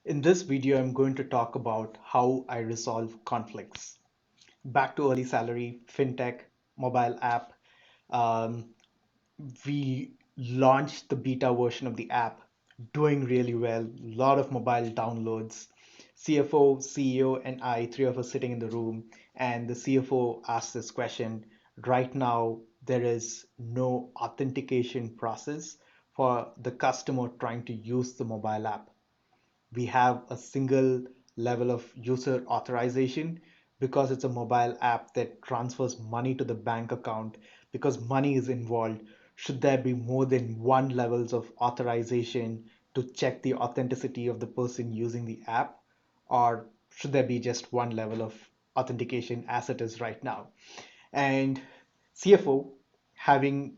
In this video, I'm going to talk about how I resolve conflicts. Back to early salary, fintech, mobile app. Um, we launched the beta version of the app, doing really well, a lot of mobile downloads. CFO, CEO, and I, three of us sitting in the room, and the CFO asked this question. Right now, there is no authentication process for the customer trying to use the mobile app. We have a single level of user authorization because it's a mobile app that transfers money to the bank account. Because money is involved, should there be more than one levels of authorization to check the authenticity of the person using the app, or should there be just one level of authentication as it is right now? And CFO, having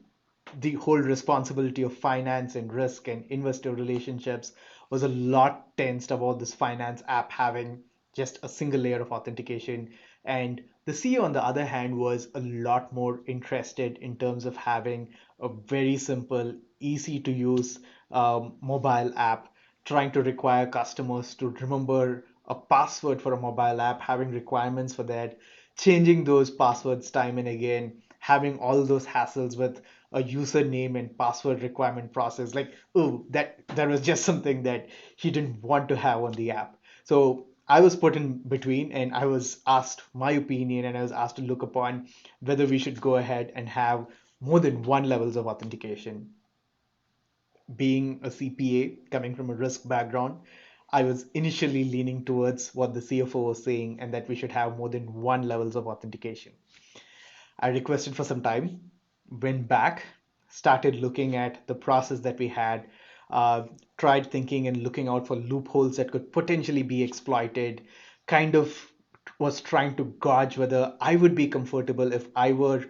the whole responsibility of finance and risk and investor relationships, was a lot tensed about this finance app having just a single layer of authentication. And the CEO, on the other hand, was a lot more interested in terms of having a very simple, easy to use mobile app, trying to require customers to remember a password for a mobile app, having requirements for that, changing those passwords time and again, having all those hassles with a username and password requirement process. Like, oh, that was just something that he didn't want to have on the app. So I was put in between and I was asked my opinion and I was asked to look upon whether we should go ahead and have more than one levels of authentication. Being a CPA, coming from a risk background, I was initially leaning towards what the CFO was saying and that we should have more than one levels of authentication. I requested for some time, went back, started looking at the process that we had, uh, tried thinking and looking out for loopholes that could potentially be exploited, kind of was trying to gauge whether I would be comfortable if I were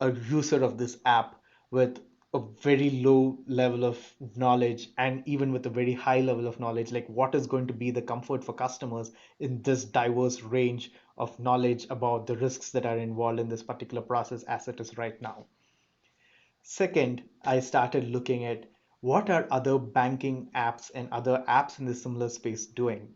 a user of this app with a very low level of knowledge and even with a very high level of knowledge, like what is going to be the comfort for customers in this diverse range of knowledge about the risks that are involved in this particular process as it is right now. Second, I started looking at what are other banking apps and other apps in the similar space doing.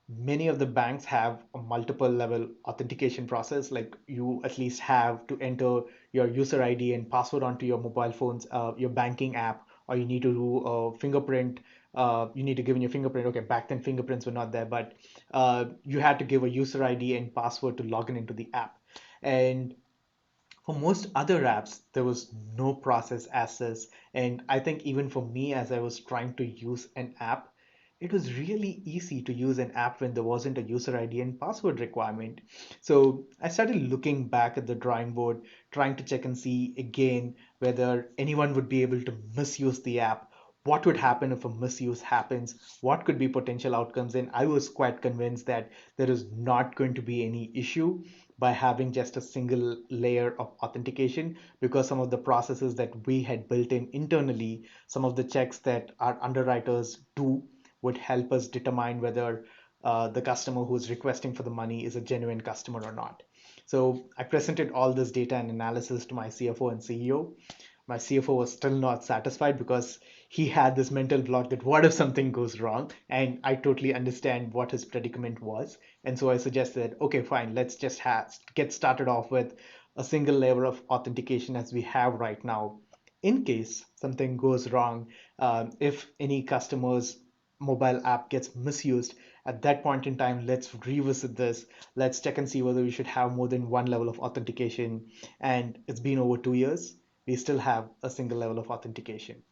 Many of the banks have a multiple level authentication process, like you at least have to enter your user ID and password onto your mobile phones, your banking app, or you need to do a fingerprint. You need to give in your fingerprint. Okay, back then fingerprints were not there, but you had to give a user ID and password to log in into the app. And for most other apps, there was no process as this. And I think even for me, as I was trying to use an app, it was really easy to use an app when there wasn't a user ID and password requirement. So I started looking back at the drawing board, trying to check and see again whether anyone would be able to misuse the app. What would happen if a misuse happens? What could be potential outcomes? And I was quite convinced that there is not going to be any issue by having just a single layer of authentication, because some of the processes that we had built in internally, some of the checks that our underwriters do would help us determine whether the customer who's requesting for the money is a genuine customer or not. So I presented all this data and analysis to my CFO and CEO. My CFO was still not satisfied because he had this mental block that what if something goes wrong? And I totally understand what his predicament was. And so I suggested, okay, fine, let's just get started off with a single layer of authentication as we have right now. In case something goes wrong, if any customer's mobile app gets misused, at that point in time, let's revisit this. Let's check and see whether we should have more than one level of authentication. And it's been over 2 years. We still have a single level of authentication.